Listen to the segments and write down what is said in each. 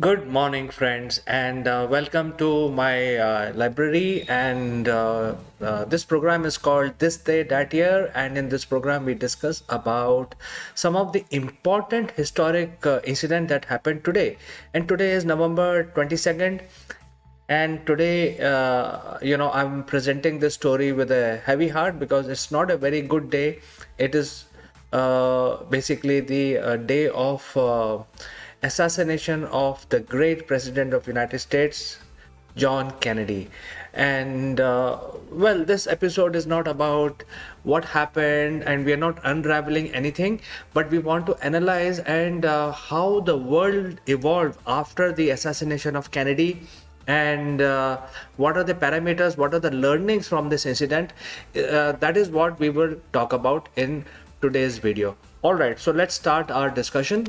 Good morning, friends, and welcome to my library. And this program is called This Day That Year. And in this program, we discuss about some of the important historic incident that happened today. And today is November 22nd. And today, I'm presenting this story with a heavy heart because it's not a very good day. It is basically the day of assassination of the great president of United States, John Kennedy. And this episode is not about what happened, and we are not unraveling anything, but we want to analyze and how the world evolved after the assassination of Kennedy, and what are the parameters, what are the learnings from this incident. That is what we will talk about in today's video. All right, so let's start our discussion.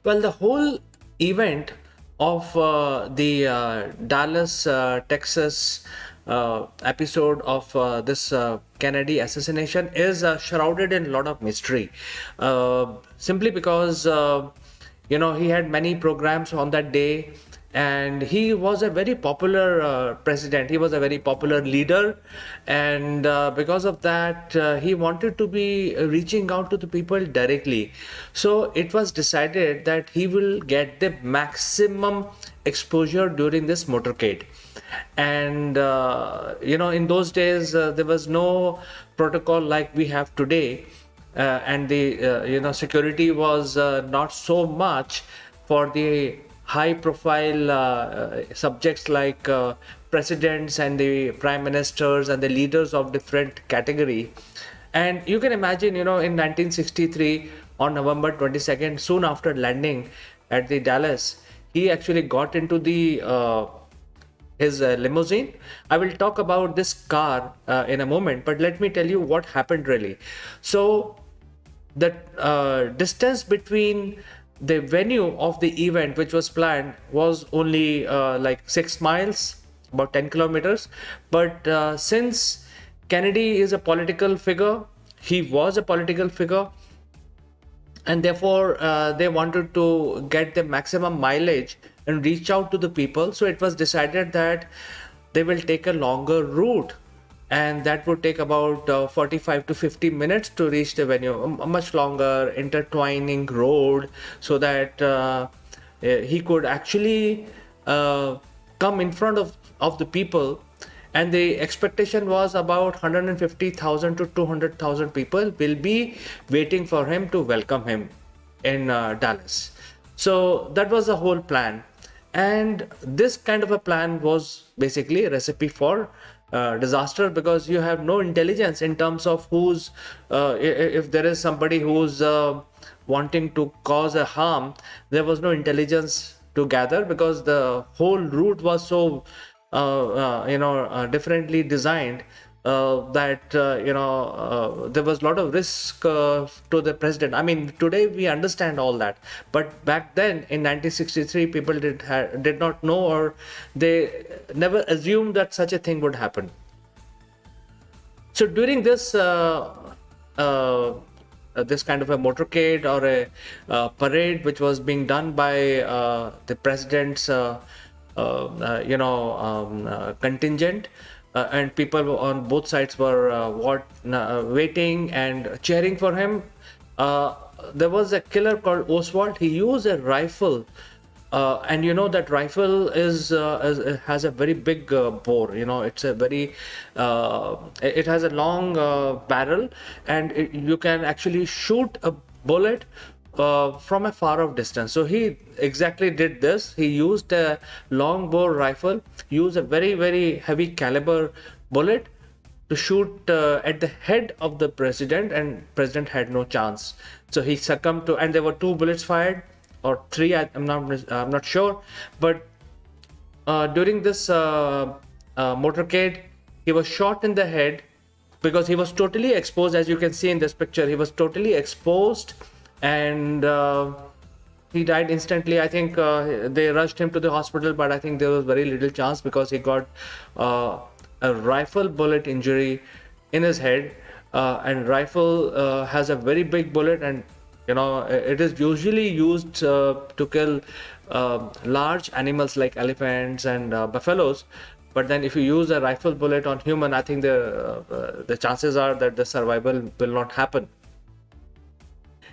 Well, the whole event of the Dallas, Texas episode of this Kennedy assassination is shrouded in a lot of mystery, simply because he had many programs on that day, and he was a very popular president. He was a very popular leader, and because of that, he wanted to be reaching out to the people directly. So it was decided that he will get the maximum exposure during this motorcade. And in those days, there was no protocol like we have today, and the security was not so much for the high profile subjects like presidents and the prime ministers and the leaders of different category. And you can imagine, in 1963, on November 22nd, soon after landing at the Dallas, he actually got into the his limousine. I will talk about this car in a moment, but let me tell you what happened really. So the distance between the venue of the event, which was planned, was only like 6 miles, about 10 kilometers. But since Kennedy is a political figure, he was a political figure, and therefore they wanted to get the maximum mileage and reach out to the people. So it was decided that they will take a longer route, and that would take about 45 to 50 minutes to reach the venue, a much longer intertwining road, so that he could actually come in front of the people. And the expectation was about 150,000 to 200,000 people will be waiting for him to welcome him in Dallas. So that was the whole plan. And this kind of a plan was basically a recipe for disaster, because you have no intelligence in terms of who's if there is somebody who's wanting to cause a harm. There was no intelligence to gather, because the whole route was so differently designed, that there was a lot of risk to the president. I mean, today we understand all that, but back then in 1963, people did not know, or they never assumed that such a thing would happen. So during this this kind of a motorcade or a parade, which was being done by the president's contingent, and people on both sides were waiting and cheering for him. There was a killer called Oswald. He used a rifle, and that rifle has a very big bore. It's a very it has a long barrel, and you can actually shoot a bullet from a far off distance. So he exactly did this. He used a long bore rifle, used a very, very heavy caliber bullet to shoot at the head of the president, and president had no chance. So he succumbed to, and there were 2 bullets fired, or 3. I'm not sure. But during this motorcade, he was shot in the head because he was totally exposed. As you can see in this picture, he was totally exposed, and he died instantly. I think they rushed him to the hospital, but I think there was very little chance, because he got a rifle bullet injury in his head, and rifle has a very big bullet, and It is usually used to kill large animals like elephants and buffaloes. But then if you use a rifle bullet on human, I think the chances are that the survival will not happen.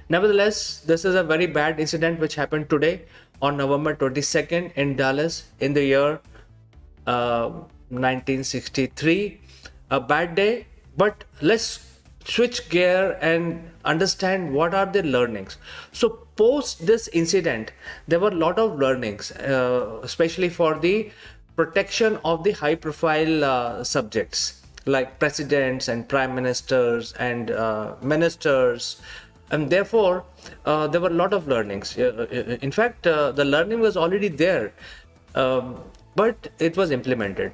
Nevertheless, this is a very bad incident which happened today on November 22nd in Dallas in the year 1963. A bad day, but let's switch gear and understand what are the learnings. So post this incident, there were a lot of learnings, especially for the protection of the high profile subjects like presidents and prime ministers and ministers. And therefore, there were a lot of learnings. In fact, the learning was already there, but it was implemented.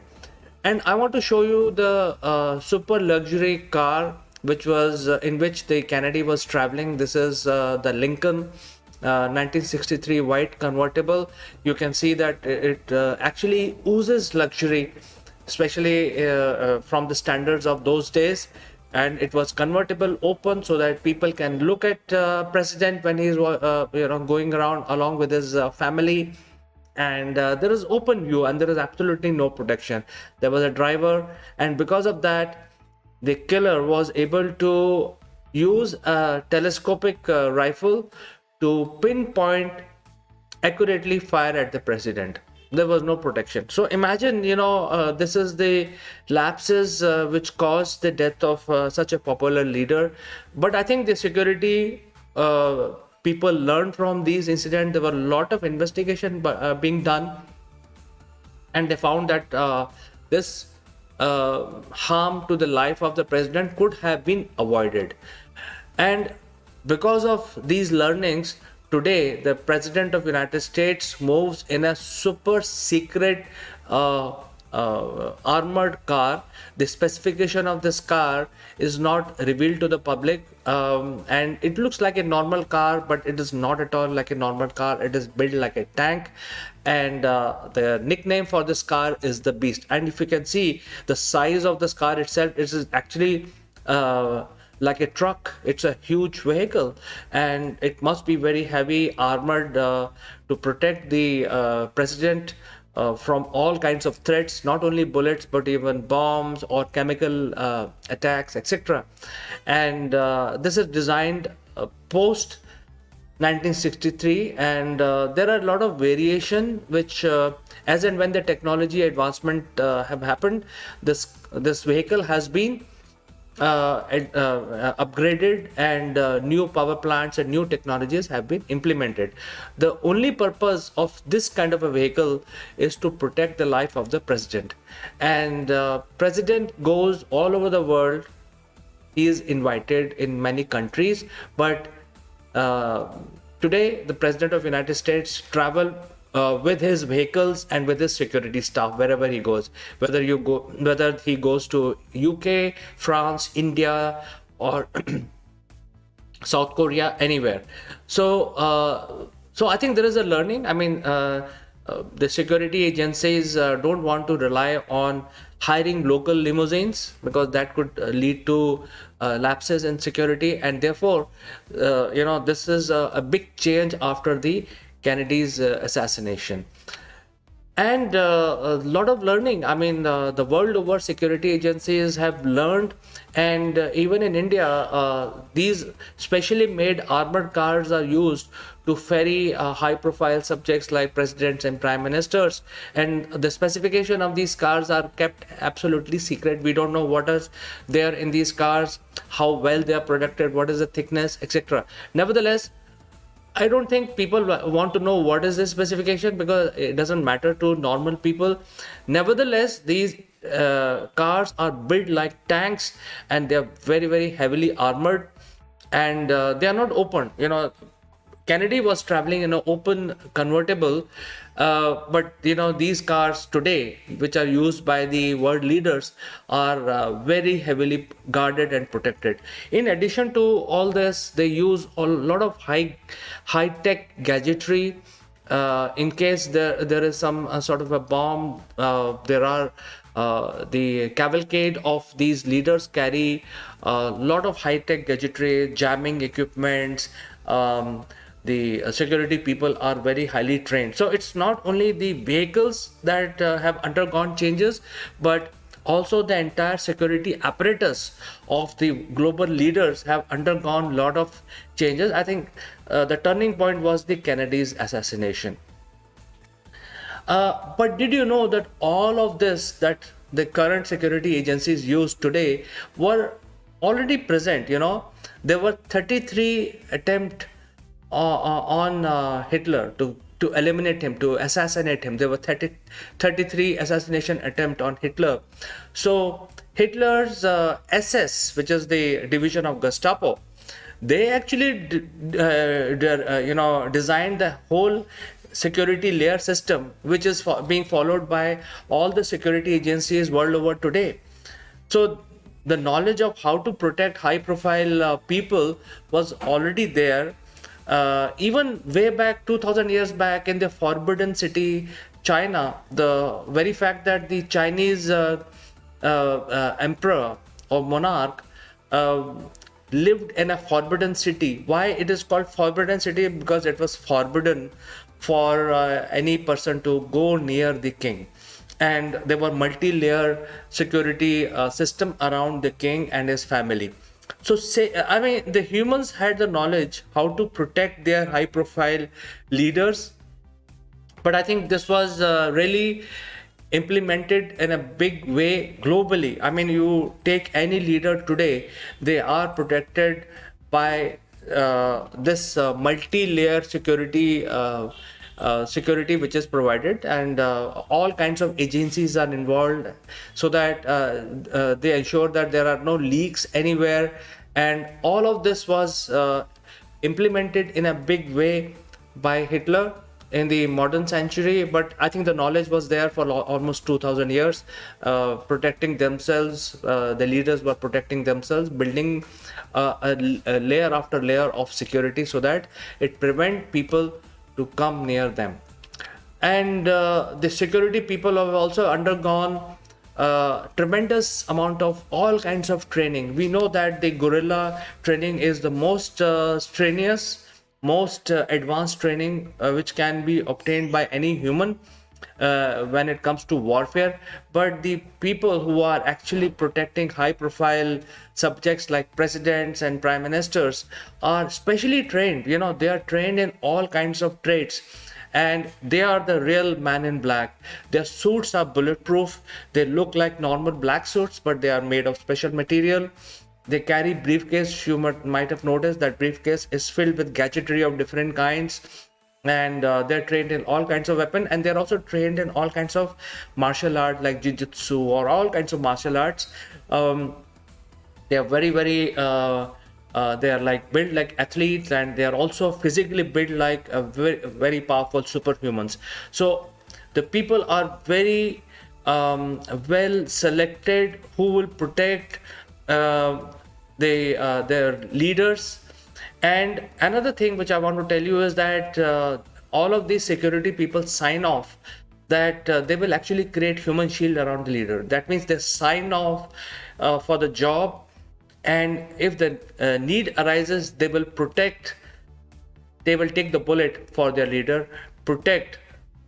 And I want to show you the super luxury car which was in which the Kennedy was traveling. This is the Lincoln 1963 white convertible. You can see that it actually oozes luxury, especially from the standards of those days. And it was convertible, open, so that people can look at president when he's going around along with his family. And there is open view and there is absolutely no protection. There was a driver, and because of that, the killer was able to use a telescopic rifle to pinpoint, accurately fire at the president. There was no protection. So imagine, this is the lapses which caused the death of such a popular leader. But I think the security people learned from these incidents. There were a lot of investigation being done, and they found that this harm to the life of the president could have been avoided. And because of these learnings, today the president of United States moves in a super secret armored car. The specification of this car is not revealed to the public, and it looks like a normal car, but it is not at all like a normal car. It is built like a tank, and the nickname for this car is the Beast. And if you can see the size of this car itself, it is actually like a truck. It's a huge vehicle, and it must be very heavy, armored to protect the president from all kinds of threats, not only bullets but even bombs or chemical attacks, etc. And this is designed post 1963, and there are a lot of variation which as and when the technology advancement have happened, this vehicle has been upgraded, and new power plants and new technologies have been implemented. The only purpose of this kind of a vehicle is to protect the life of the president. And president goes all over the world. He is invited in many countries, but today the president of United States travel with his vehicles and with his security staff wherever he goes, whether he goes to UK, France, India, or South Korea, anywhere. So I think there is a learning. I mean, the security agencies don't want to rely on hiring local limousines, because that could lead to lapses in security. And therefore, this is a big change after the Kennedy's assassination. And a lot of learning. I mean, the world over security agencies have learned, and even in India, these specially made armored cars are used to ferry high-profile subjects like presidents and prime ministers. And the specification of these cars are kept absolutely secret. We don't know what is there in these cars, how well they are protected, what is the thickness, etc. Nevertheless, I don't think people want to know what is this specification, because it doesn't matter to normal people. Nevertheless, these cars are built like tanks, and they are very, very heavily armored, and they are not open. Kennedy was traveling in an open convertible, but these cars today, which are used by the world leaders, are very heavily guarded and protected. In addition to all this, they use a lot of high tech gadgetry. In case there is some sort of a bomb, there are The cavalcade of these leaders carry a lot of high-tech gadgetry, jamming equipments. The security people are very highly trained. So it's not only the vehicles that have undergone changes, but also the entire security apparatus of the global leaders have undergone a lot of changes. I think the turning point was the Kennedy's assassination. But did you know that all of this that the current security agencies use today were already present? There were 33 attempts on Hitler to eliminate him, to assassinate him. There were 33 assassination attempt on Hitler. So Hitler's SS, which is the division of Gestapo, they actually designed the whole security layer system, which is being followed by all the security agencies world over today. So the knowledge of how to protect high profile people was already there. Even way back 2000 years back in the Forbidden City, China, the very fact that the Chinese emperor or monarch lived in a forbidden city. Why it is called Forbidden City? Because it was forbidden for any person to go near the king. And there were multi-layer security system around the king and his family. So the humans had the knowledge how to protect their high profile leaders. But I think this was really implemented in a big way globally. I mean, you take any leader today, they are protected by this multi-layer security which is provided, and all kinds of agencies are involved so that they ensure that there are no leaks anywhere. And all of this was implemented in a big way by Hitler in the modern century. But I think the knowledge was there for almost 2000 years, protecting themselves. The leaders were protecting themselves, building a layer after layer of security so that it prevent people to come near them. And the security people have also undergone tremendous amount of all kinds of training. We know that the guerrilla training is the most strenuous, most advanced training which can be obtained by any human when it comes to warfare. But the people who are actually protecting high profile subjects like presidents and prime ministers are specially trained. They are trained in all kinds of trades, and they are the real man in black. Their suits are bulletproof. They look like normal black suits, but they are made of special material. They carry briefcase. You might have noticed that briefcase is filled with gadgetry of different kinds. And they're trained in all kinds of weapons, and they're also trained in all kinds of martial arts like jiu-jitsu or all kinds of martial arts. They are very, very they are like built like athletes, and they are also physically built like very, very powerful superhumans. So the people are very well selected who will protect their leaders. And another thing which I want to tell you is that all of these security people sign off that they will actually create human shield around the leader. That means they sign off for the job, and if the need arises, they will protect. They will take the bullet for their leader, protect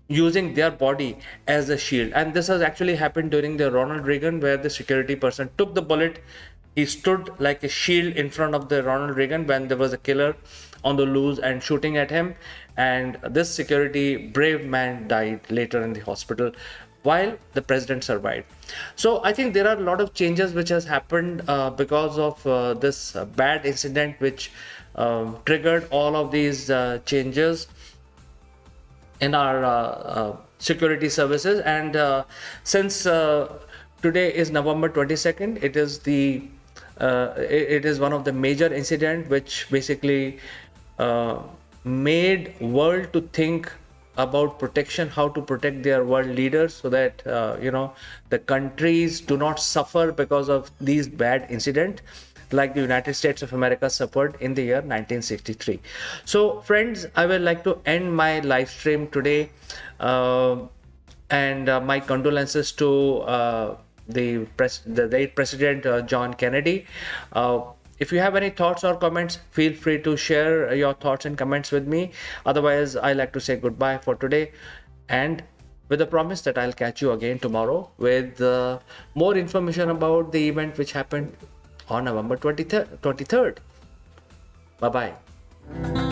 using their body as a shield. And this has actually happened during the Ronald Reagan, where the security person took the bullet. He stood like a shield in front of the Ronald Reagan when there was a killer on the loose and shooting at him. And this security brave man died later in the hospital while the president survived. So I think there are a lot of changes which has happened because of this bad incident which triggered all of these changes in our security services. And since today is November 22nd, it is one of the major incident which basically made world to think about protection, how to protect their world leaders, so that the countries do not suffer because of these bad incidents like the United States of America suffered in the year 1963. So friends, I would like to end my live stream today And my condolences to the late President John Kennedy. If you have any thoughts or comments, feel free to share your thoughts and comments with me. Otherwise, I like to say goodbye for today, and with the promise that I'll catch you again tomorrow with more information about the event which happened on November 23rd. Bye bye.